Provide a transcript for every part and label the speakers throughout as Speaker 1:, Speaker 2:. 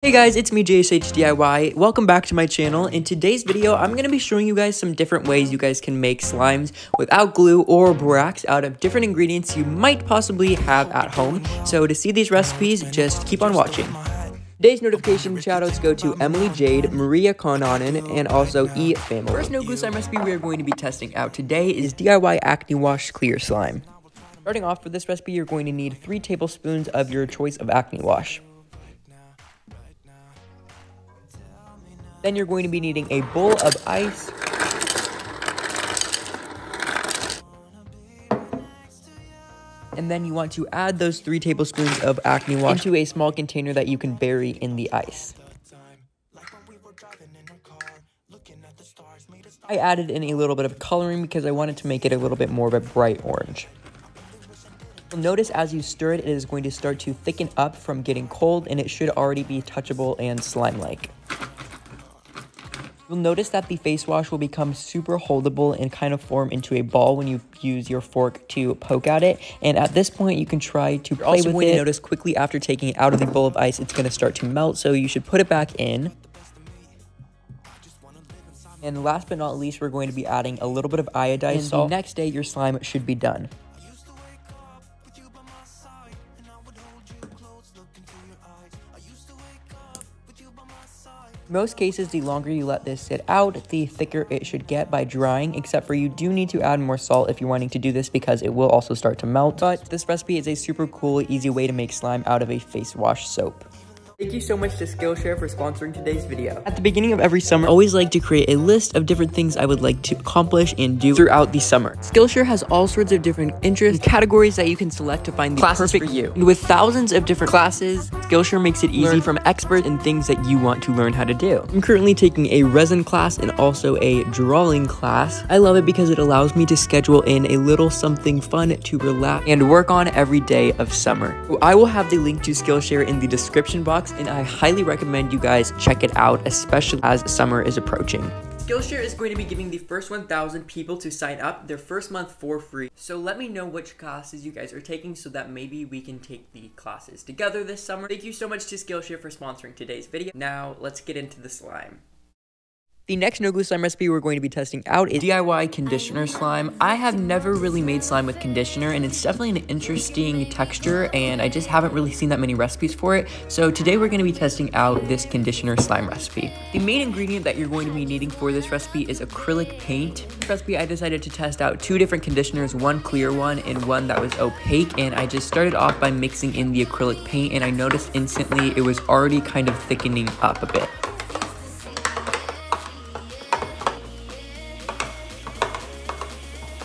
Speaker 1: Hey guys, it's me JSHDIY. Welcome back to my channel. In today's video, I'm going to be showing you guys some different ways you guys can make slimes without glue or borax out of different ingredients you might possibly have at home. So to see these recipes, just keep on watching. Today's notification shoutouts go to Emily Jade, Maria Konanen, and also E Family. First no glue slime recipe we are going to be testing out today is DIY Acne Wash Clear Slime. Starting off for this recipe, you're going to need 3 tablespoons of your choice of Acne Wash. Then you're going to be needing a bowl of ice, and then you want to add those 3 tablespoons of Acne Wash into a small container that you can bury in the ice. I added in a little bit of coloring because I wanted to make it a little bit more of a bright orange. You'll notice as you stir it, it is going to start to thicken up from getting cold, and it should already be touchable and slime-like. You'll notice that the face wash will become super holdable and kind of form into a ball when you use your fork to poke at it. And at this point, you can try to play with it. You're also going to notice quickly after taking it out of the bowl of ice, it's going to start to melt. So you should put it back in. And last but not least, we're going to be adding a little bit of iodized salt. And the next day, your slime should be done. In most cases, the longer you let this sit out, the thicker it should get by drying, except for you do need to add more salt if you're wanting to do this because it will also start to melt. But this recipe is a super cool, easy way to make slime out of a face wash soap. Thank you so much to Skillshare for sponsoring today's video. At the beginning of every summer, I always like to create a list of different things I would like to accomplish and do throughout the summer. Skillshare has all sorts of different interests and categories that you can select to find the classes perfect for you. And with thousands of different classes, Skillshare makes it easy from experts in things that you want to learn how to do. I'm currently taking a resin class and also a drawing class. I love it because it allows me to schedule in a little something fun to relax and work on every day of summer. So I will have the link to Skillshare in the description box, and I highly recommend you guys check it out, especially as summer is approaching. Skillshare is going to be giving the first 1,000 people to sign up their first month for free. So let me know which classes you guys are taking so that maybe we can take the classes together this summer. Thank you so much to Skillshare for sponsoring today's video. Now let's get into the slime. The next no glue slime recipe we're going to be testing out is DIY conditioner slime. I have never really made slime with conditioner, and it's definitely an interesting texture, and I just haven't really seen that many recipes for it. So today we're going to be testing out this conditioner slime recipe. The main ingredient that you're going to be needing for this recipe is acrylic paint. This recipe, I decided to test out 2 different conditioners, one clear one and one that was opaque, and I just started off by mixing in the acrylic paint, and I noticed instantly it was already kind of thickening up a bit.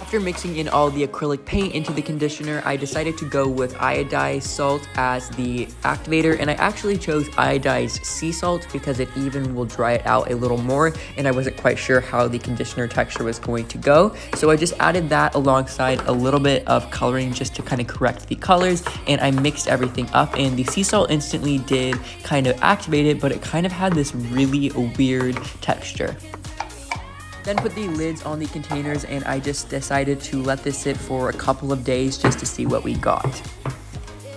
Speaker 1: After mixing in all the acrylic paint into the conditioner, I decided to go with iodized salt as the activator, and I actually chose iodized sea salt because it even will dry it out a little more, and I wasn't quite sure how the conditioner texture was going to go. So I just added that alongside a little bit of coloring just to kind of correct the colors, and I mixed everything up, and the sea salt instantly did kind of activate it, but it kind of had this really weird texture. Then put the lids on the containers, and I just decided to let this sit for a couple of days just to see what we got.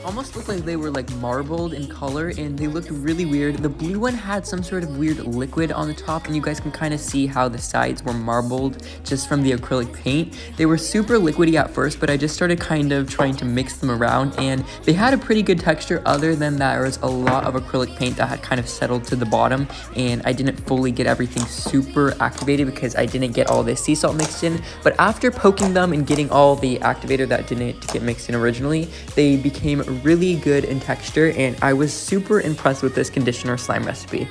Speaker 1: Almost looked like they were like marbled in color, and they looked really weird. The blue one had some sort of weird liquid on the top, and you guys can kind of see how the sides were marbled just from the acrylic paint. They were super liquidy at first, but I just started kind of trying to mix them around, and they had a pretty good texture. Other than that, there was a lot of acrylic paint that had kind of settled to the bottom, and I didn't fully get everything super activated because I didn't get all this sea salt mixed in. But after poking them and getting all the activator that didn't get mixed in originally, they became really good in texture, and I was super impressed with this conditioner slime recipe.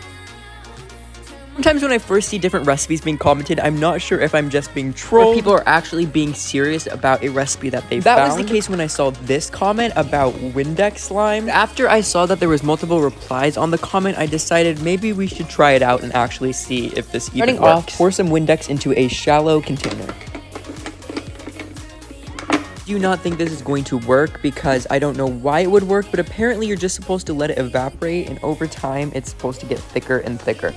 Speaker 1: Sometimes when I first see different recipes being commented, I'm not sure if I'm just being trolled or people are actually being serious about a recipe that they found. That was the case when I saw this comment about Windex slime. After I saw that there was multiple replies on the comment, I decided maybe we should try it out and actually see if this even works. Starting off, pour some Windex into a shallow container. I do not think this is going to work because I don't know why it would work, but apparently you're just supposed to let it evaporate, and over time it's supposed to get thicker and thicker.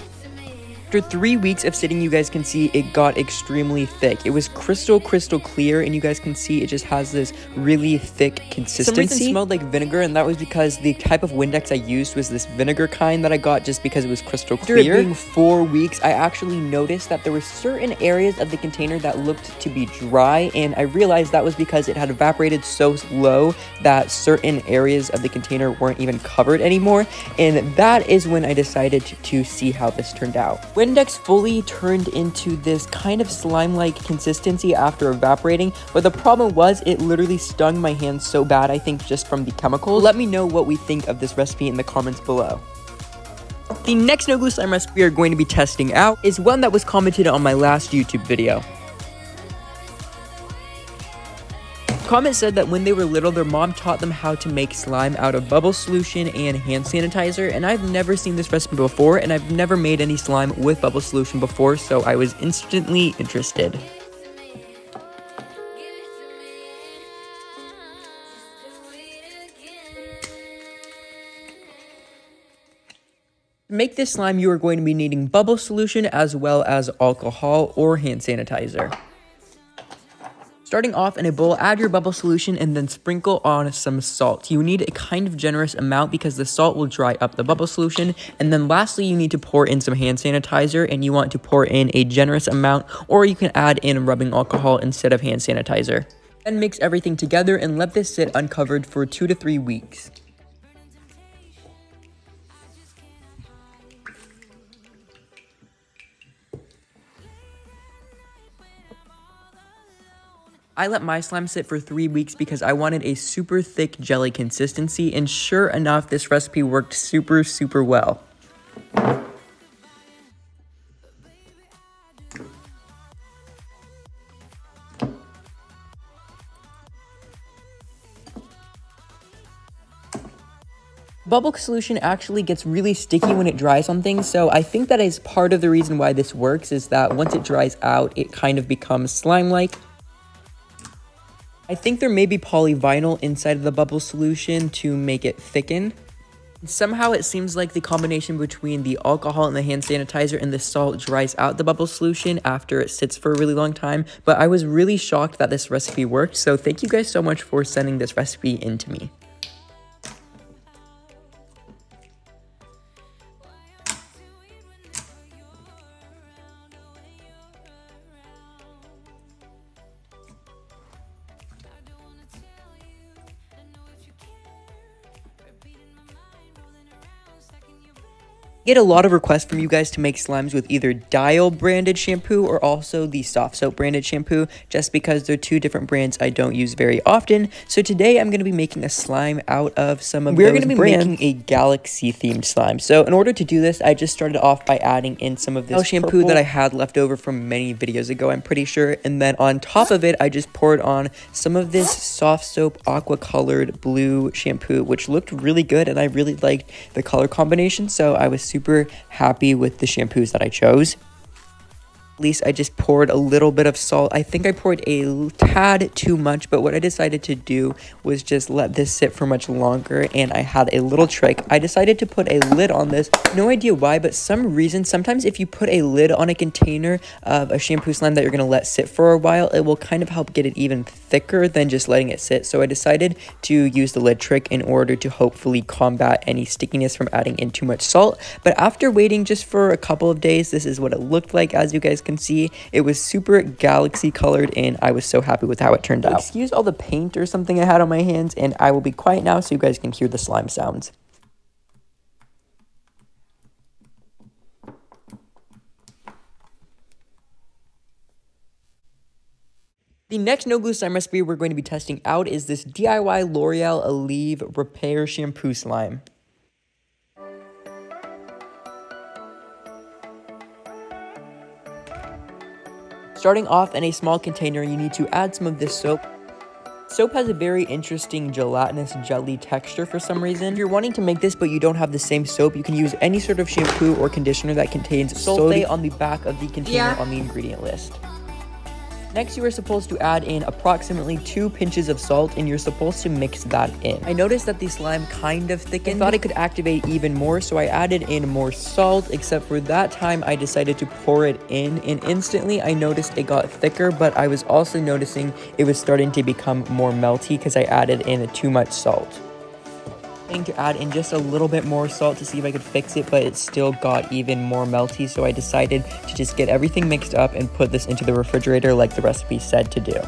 Speaker 1: After 3 weeks of sitting, you guys can see it got extremely thick. It was crystal clear, and you guys can see it just has this really thick consistency. For some reason it smelled like vinegar, and that was because the type of Windex I used was this vinegar kind that I got just because it was crystal clear. After it being 4 weeks, I actually noticed that there were certain areas of the container that looked to be dry, and I realized that was because it had evaporated so low that certain areas of the container weren't even covered anymore, and that is when I decided to see how this turned out. Windex fully turned into this kind of slime-like consistency after evaporating, but the problem was it literally stung my hands so bad, I think just from the chemicals. Let me know what we think of this recipe in the comments below. The next no glue slime recipe we are going to be testing out is one that was commented on my last YouTube video. Comment said that when they were little, their mom taught them how to make slime out of bubble solution and hand sanitizer, and I've never seen this recipe before, and I've never made any slime with bubble solution before, so I was instantly interested. To make this slime, you are going to be needing bubble solution as well as alcohol or hand sanitizer. Starting off in a bowl, add your bubble solution and then sprinkle on some salt. You need a kind of generous amount because the salt will dry up the bubble solution. And then lastly, you need to pour in some hand sanitizer, and you want to pour in a generous amount, or you can add in rubbing alcohol instead of hand sanitizer. Then mix everything together and let this sit uncovered for 2 to 3 weeks. I let my slime sit for 3 weeks because I wanted a super thick jelly consistency, and sure enough, this recipe worked super well. Bubble solution actually gets really sticky when it dries on things, so I think that is part of the reason why this works, is that once it dries out, it kind of becomes slime-like. I think there may be polyvinyl inside of the bubble solution to make it thicken. Somehow it seems like the combination between the alcohol and the hand sanitizer and the salt dries out the bubble solution after it sits for a really long time, but I was really shocked that this recipe worked, so thank you guys so much for sending this recipe in to me. Get a lot of requests from you guys to make slimes with either Dial branded shampoo or also the Soft Soap branded shampoo, just because they're two different brands I don't use very often. So today I'm going to be making a slime out of some of those brands. We're going to be making a galaxy themed slime. So in order to do this, I just started off by adding in some of this shampoo that I had left over from many videos ago, I'm pretty sure. And then on top of it, I just poured on some of this Soft Soap aqua colored blue shampoo, which looked really good, and I really liked the color combination, so I was super happy with the shampoos that I chose. At least I just poured a little bit of salt. I think I poured a tad too much, but what I decided to do was just let this sit for much longer, and I had a little trick. I decided to put a lid on this. No idea why, but some reason, sometimes if you put a lid on a container of a shampoo slime that you're going to let sit for a while, it will kind of help get it even thicker than just letting it sit. So I decided to use the lid trick in order to hopefully combat any stickiness from adding in too much salt. But after waiting just for a couple of days, this is what it looked like. As you guys can see, it was super galaxy colored, and I was so happy with how it turned out. Excuse all the paint or something I had on my hands, and I will be quiet now so you guys can hear the slime sounds. The next no glue slime recipe we're going to be testing out is this DIY L'Oreal Aleve Repair Shampoo Slime. Starting off in a small container, you need to add some of this soap. Soap has a very interesting gelatinous jelly texture for some reason. If you're wanting to make this but you don't have the same soap, you can use any sort of shampoo or conditioner that contains sulfate on the back of the container on the ingredient list. Next, you are supposed to add in approximately 2 pinches of salt, and you're supposed to mix that in. I noticed that the slime kind of thickened. I thought it could activate even more, so I added in more salt, except for that time I decided to pour it in, and instantly I noticed it got thicker, but I was also noticing it was starting to become more melty because I added in too much salt. To add in just a little bit more salt to see if I could fix it, but it still got even more melty, so I decided to just get everything mixed up and put this into the refrigerator like the recipe said to do.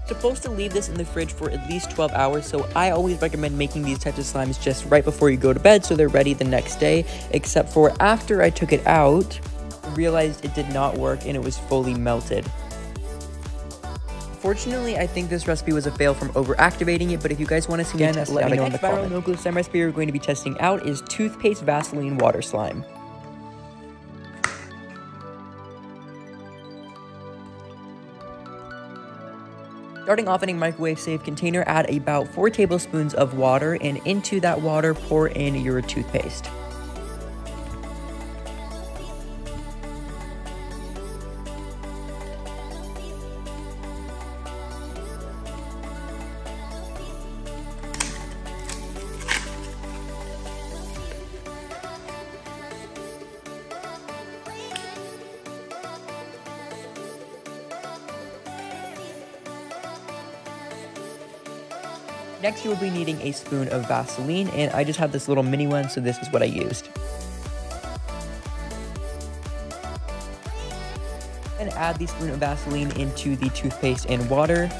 Speaker 1: Supposed to leave this in the fridge for at least 12 hours, so I always recommend making these types of slimes just right before you go to bed so they're ready the next day, except for after I took it out, realized it did not work and it was fully melted. Fortunately, I think this recipe was a fail from over-activating it, but if you guys want to see me test it out, let me know in the comments. The next viral no-glue slime recipe we're going to be testing out is Toothpaste Vaseline Water Slime. Starting off in a microwave-safe container, add about 4 tablespoons of water, and into that water, pour in your toothpaste. Next, you will be needing a spoon of Vaseline, and I just have this little mini one, so this is what I used. And add the spoon of Vaseline into the toothpaste and water.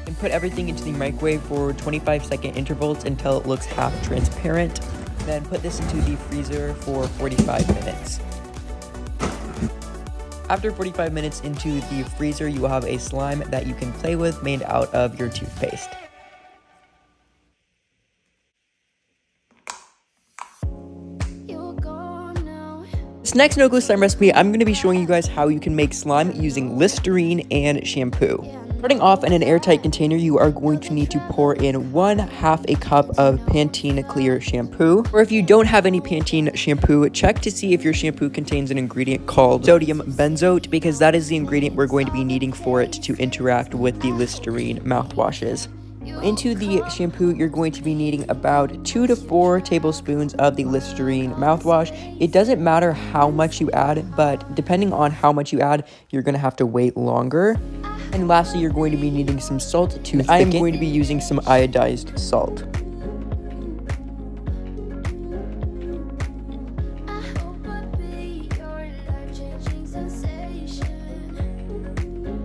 Speaker 1: And put everything into the microwave for 25-second intervals until it looks half transparent. Then put this into the freezer for 45 minutes. After 45 minutes into the freezer, you will have a slime that you can play with made out of your toothpaste. This next no-glue slime recipe, I'm going to be showing you guys how you can make slime using Listerine and shampoo. Starting off in an airtight container, you are going to need to pour in 1/2 a cup of Pantene Clear shampoo. Or if you don't have any Pantene shampoo, check to see if your shampoo contains an ingredient called sodium benzoate, because that is the ingredient we're going to be needing for it to interact with the Listerine mouthwashes. Into the shampoo, you're going to be needing about 2 to 4 tablespoons of the Listerine mouthwash. It doesn't matter how much you add, but depending on how much you add, you're going to have to wait longer. And lastly, you're going to be needing some salt to thicken. I am going to be using some iodized salt.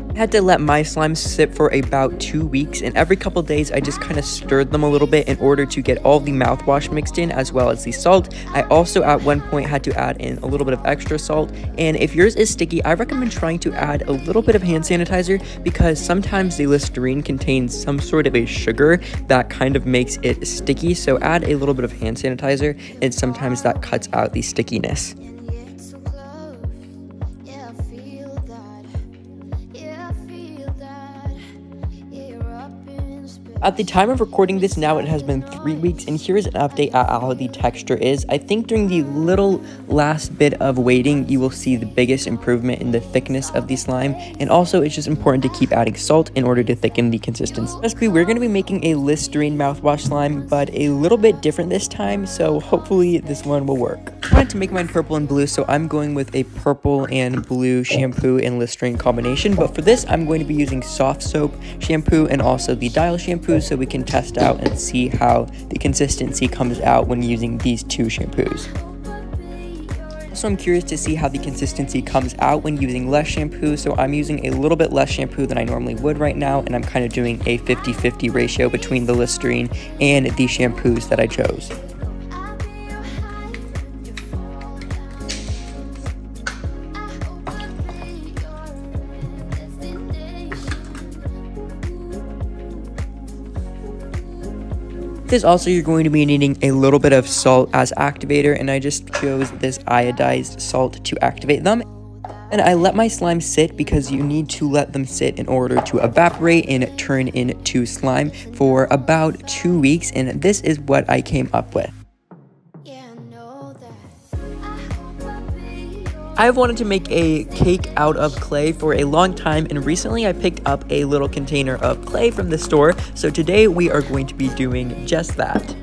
Speaker 1: I had to let my slimes sit for about 2 weeks, and every couple days I just kind of stirred them a little bit in order to get all the mouthwash mixed in as well as the salt. I also at one point had to add in a little bit of extra salt, and if yours is sticky, I recommend trying to add a little bit of hand sanitizer, because sometimes the Listerine contains some sort of a sugar that kind of makes it sticky, so add a little bit of hand sanitizer and sometimes that cuts out the stickiness. At the time of recording this now, it has been 3 weeks, and here is an update at how the texture is. I think during the little last bit of waiting, you will see the biggest improvement in the thickness of the slime, and also it's just important to keep adding salt in order to thicken the consistency. Recipe, we're going to be making a Listerine mouthwash slime, but a little bit different this time, so hopefully this one will work. I wanted to make mine purple and blue, so I'm going with a purple and blue shampoo and Listerine combination, but for this, I'm going to be using soft soap shampoo and also the Dial shampoo, so we can test out and see how the consistency comes out when using these two shampoos. Also, I'm curious to see how the consistency comes out when using less shampoo, so I'm using a little bit less shampoo than I normally would right now, and I'm kind of doing a 50-50 ratio between the Listerine and the shampoos that I chose. This also, you're going to be needing a little bit of salt as activator, and I just chose this iodized salt to activate them. And I let my slime sit because you need to let them sit in order to evaporate and turn into slime for about 2 weeks, and this is what I came up with. I've wanted to make a cake out of clay for a long time, and recently I picked up a little container of clay from the store, so today we are going to be doing just that.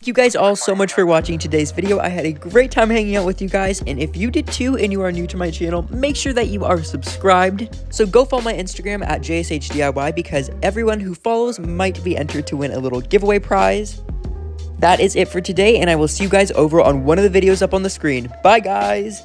Speaker 1: Thank you guys all so much for watching today's video. I had a great time hanging out with you guys, and if you did too and you are new to my channel, make sure that you are subscribed. So go follow my Instagram at JSHDIY because everyone who follows might be entered to win a little giveaway prize. That is it for today, and I will see you guys over on one of the videos up on the screen. Bye guys!